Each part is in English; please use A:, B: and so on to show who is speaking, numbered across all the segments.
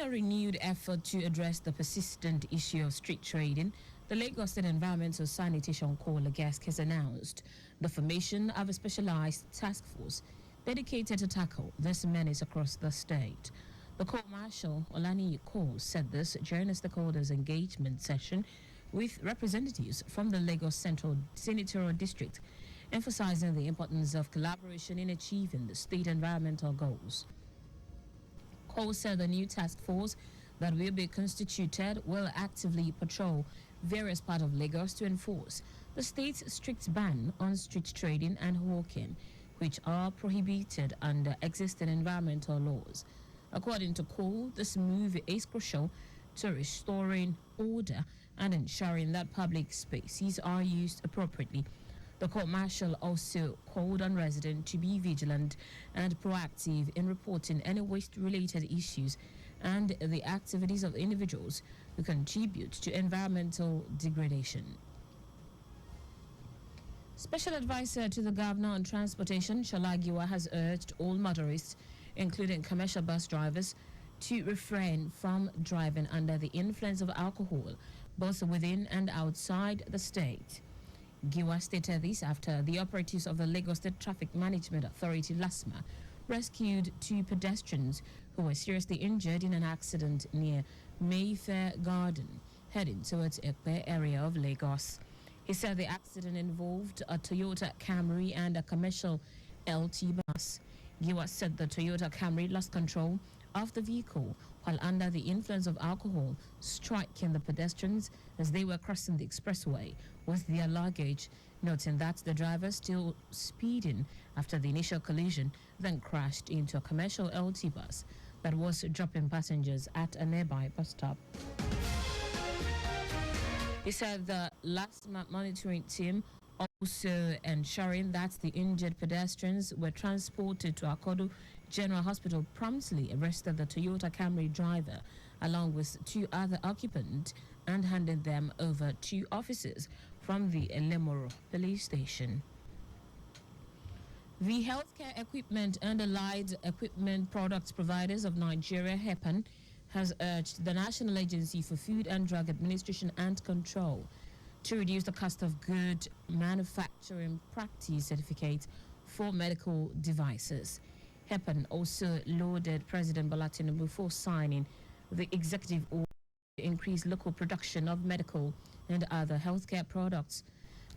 A: a renewed effort to address the persistent issue of street trading, the Lagos State Environmental Sanitation Corps (LAGESC) has announced the formation of a specialized task force dedicated to tackle this menace across the state. The Corps Marshal Olani Cole said this during a stakeholders engagement session with representatives from the Lagos Central Senatorial District, emphasizing the importance of collaboration in achieving the state environmental goals. Cole said the new task force that will be constituted will actively patrol various parts of Lagos to enforce the state's strict ban on street trading and hawking, which are prohibited under existing environmental laws. According to Cole, this move is crucial to restoring order and ensuring that public spaces are used appropriately. The court martial also called on residents to be vigilant and proactive in reporting any waste-related issues and the activities of individuals who contribute to environmental degradation. Special Advisor to the Governor on Transportation, Shola Giwa, has urged all motorists, including commercial bus drivers, to refrain from driving under the influence of alcohol, both within and outside the state. Giwa stated this after the operatives of the Lagos State Traffic Management Authority (LASMA) rescued two pedestrians who were seriously injured in an accident near Mayfair Garden, heading towards Ekpe area of Lagos. He said the accident involved a Toyota Camry and a commercial LT bus. Giwa said the Toyota Camry lost control of the vehicle while under the influence of alcohol, striking the pedestrians as they were crossing the expressway with their luggage, noting that the driver still speeding after the initial collision then crashed into a commercial LT bus that was dropping passengers at a nearby bus stop. He said the last monitoring team also ensuring that the injured pedestrians were transported to Akodo General Hospital promptly arrested the Toyota Camry driver along with two other occupants and handed them over to officers from the Elemoro police station. The Healthcare Equipment and Allied Equipment Products Providers of Nigeria, HEPAN, has urged the National Agency for Food and Drug Administration and Control to reduce the cost of good manufacturing practice certificates for medical devices. HEPAN also lauded President Bola Tinubu for signing the executive order to increase local production of medical and other healthcare products.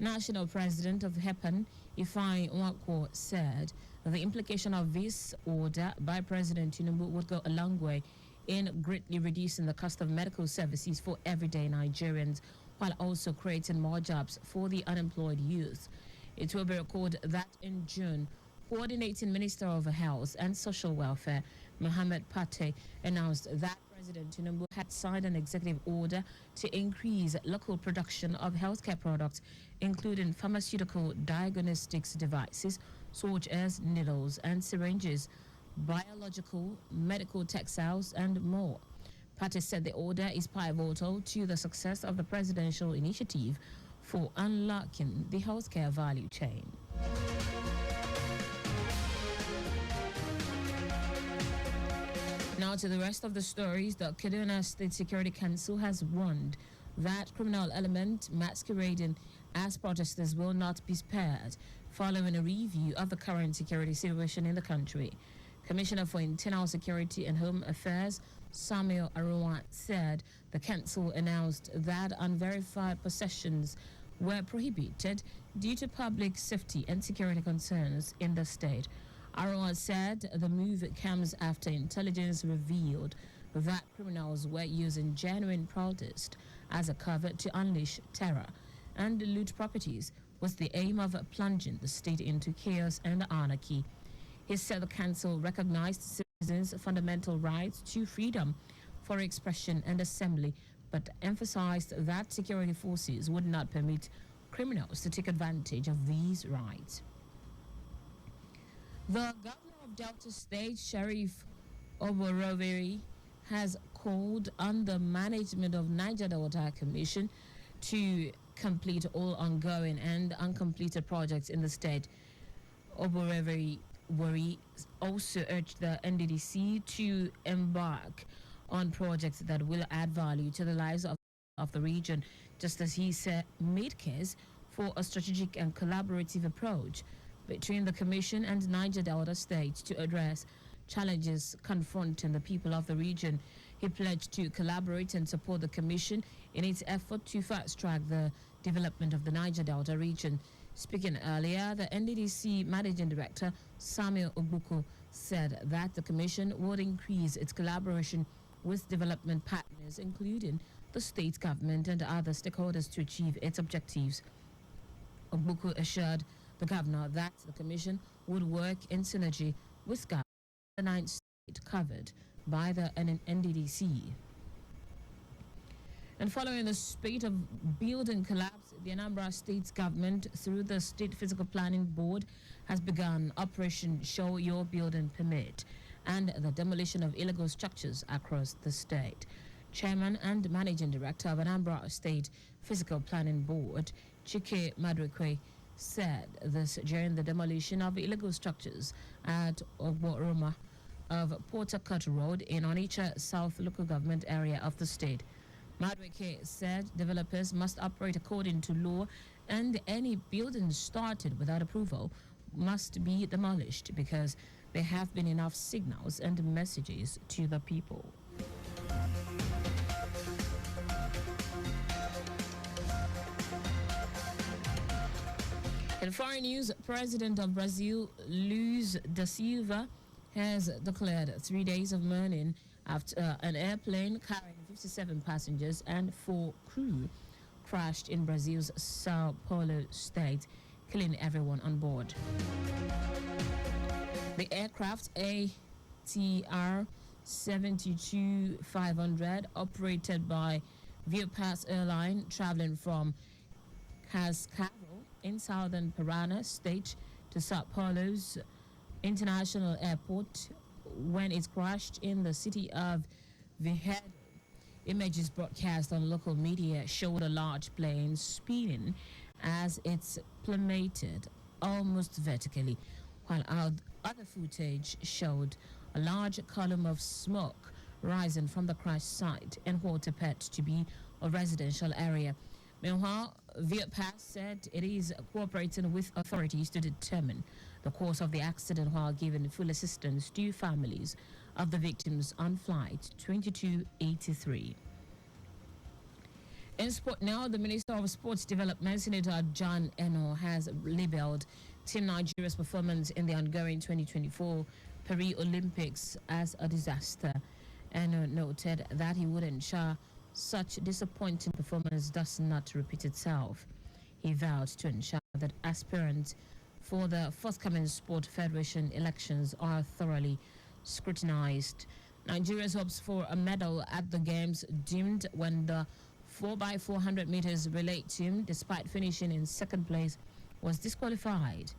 A: National President of HEPAN, Ifeanyi Nwakwo, said the implication of this order by President Tinubu would go a long way in greatly reducing the cost of medical services for everyday Nigerians, while also creating more jobs for the unemployed youth. It will be recorded that in June, Coordinating Minister of Health and Social Welfare, Mohammed Pate, announced that President Tinubu had signed an executive order to increase local production of healthcare products, including pharmaceutical diagnostics devices such as needles and syringes, biological, medical textiles, and more. Pate said the order is pivotal to the success of the presidential initiative for unlocking the healthcare value chain. Now to the rest of the stories. The Kaduna State Security Council has warned that criminal element masquerading as protesters will not be spared following a review of the current security situation in the country. Commissioner for Internal Security and Home Affairs Samuel Aruwa said the council announced that unverified possessions were prohibited due to public safety and security concerns in the state. Aruwa said the move comes after intelligence revealed that criminals were using genuine protest as a cover to unleash terror and loot properties with the aim of plunging the state into chaos and anarchy. He said the council recognized citizens' fundamental rights to freedom for expression and assembly, but emphasized that security forces would not permit criminals to take advantage of these rights. The governor of Delta State, Sheriff Oboreviri, has called on the management of Niger Delta Commission to complete all ongoing and uncompleted projects in the state. Oboreviri also urged the NDDC to embark on projects that will add value to the lives of the region, just as he said, made case for a strategic and collaborative approach between the Commission and Niger Delta states to address challenges confronting the people of the region. He pledged to collaborate and support the Commission in its effort to fast-track the development of the Niger Delta region. Speaking earlier, the NDDC Managing Director, Samuel Ogbuku, said that the Commission would increase its collaboration with development partners, including the state government and other stakeholders, to achieve its objectives. Ogbuku assured the governor that the Commission would work in synergy with the 9th state covered by the NDDC. And following the spate of building collapse, the Anambra State government, through the State Physical Planning Board, has begun Operation Show Your Building Permit and the demolition of illegal structures across the state. Chairman and Managing Director of Anambra State Physical Planning Board, Chike Madrekwe, said this during the demolition of illegal structures at Ogboroma of Port Harcourt Road in Onitsha South local government area of the state. Madweke said developers must operate according to law, and any building started without approval must be demolished because there have been enough signals and messages to the people. In foreign news, President of Brazil, Luiz da Silva, has declared 3 days of mourning after an airplane carrying 57 passengers and 4 crew crashed in Brazil's Sao Paulo state, killing everyone on board. The aircraft ATR 72500, operated by Vietpass Airline, traveling from Cascavel in southern Parana state to Sao Paulo's International Airport, when it crashed in the city of Vihedo. Images broadcast on local media showed a large plane spinning as it plummeted almost vertically, while other footage showed a large column of smoke rising from the crash site and what appeared to be a residential area. Meanwhile, Vietpass said it is cooperating with authorities to determine the cause of the accident while giving full assistance to families of the victims on flight 2283. In sport now, the Minister of Sports Development, Senator John Eno, has labeled Team Nigeria's performance in the ongoing 2024 Paris Olympics as a disaster. Eno noted that he would ensure such disappointing performance does not repeat itself. He vowed to ensure that aspirants for the forthcoming Sport Federation elections are thoroughly scrutinized. Nigeria's hopes for a medal at the Games dimmed when the 4x400 meters relay team, despite finishing in second place, was disqualified.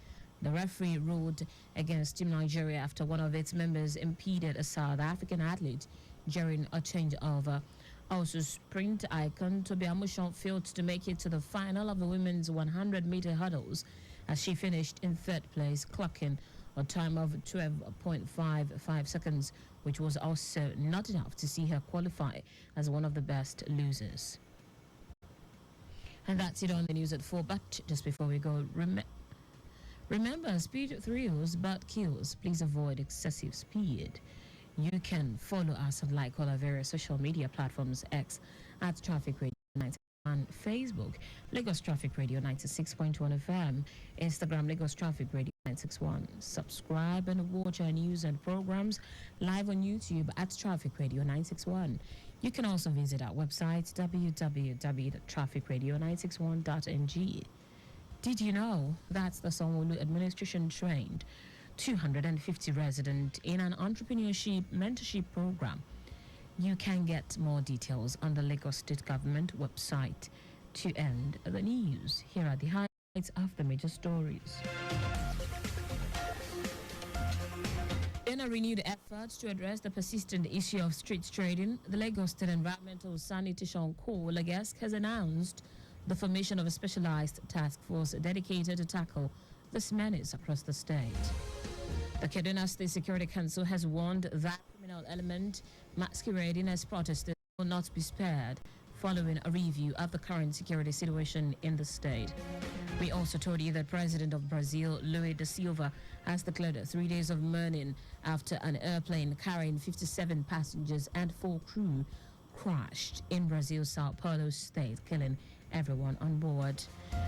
A: The referee ruled against Team Nigeria after one of its members impeded a South African athlete during a changeover. Also, sprint icon Tobi Amushon failed to make it to the final of the women's 100-meter hurdles as she finished in third place, clocking a time of 12.55 seconds, which was also not enough to see her qualify as one of the best losers. And that's it on the news at 4. But just before we go, remember, speed thrills but kills. Please avoid excessive speed. You can follow us and like all our various social media platforms: X at Traffic Radio 91, Facebook Lagos Traffic Radio 96.1 FM, Instagram Lagos Traffic Radio 961. Subscribe and watch our news and programs live on YouTube at Traffic Radio 961. You can also visit our website www.trafficradio961.ng. Did you know that the Sanwo-Olu administration trained 250 residents in an entrepreneurship mentorship program? You can get more details on the Lagos State Government website. To end the news, here are the highlights of the major stories. In a renewed effort to address the persistent issue of street trading, the Lagos State Environmental Sanitation Corps, LAGESC, has announced the formation of a specialized task force dedicated to tackle this menace across the state. The Kaduna State Security Council has warned that criminal element masquerading as protesters will not be spared following a review of the current security situation in the state. We also told you that President of Brazil, Lula da Silva, has declared 3 days of mourning after an airplane carrying 57 passengers and 4 crew crashed in Brazil's Sao Paulo state, killing everyone on board.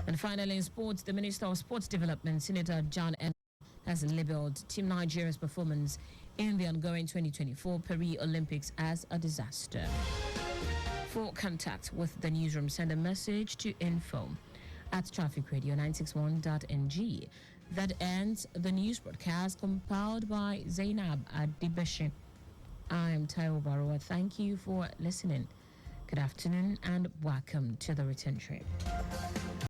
A: And finally, in sports, the Minister of Sports Development, Senator John M., has labeled Team Nigeria's performance in the ongoing 2024 Paris Olympics as a disaster. For contact with the newsroom, send a message to info@trafficradio961.ng. That ends the news broadcast compiled by Zainab Adibashi. I am Taiwo Baruwa. Thank you for listening. Good afternoon and welcome to the return trip.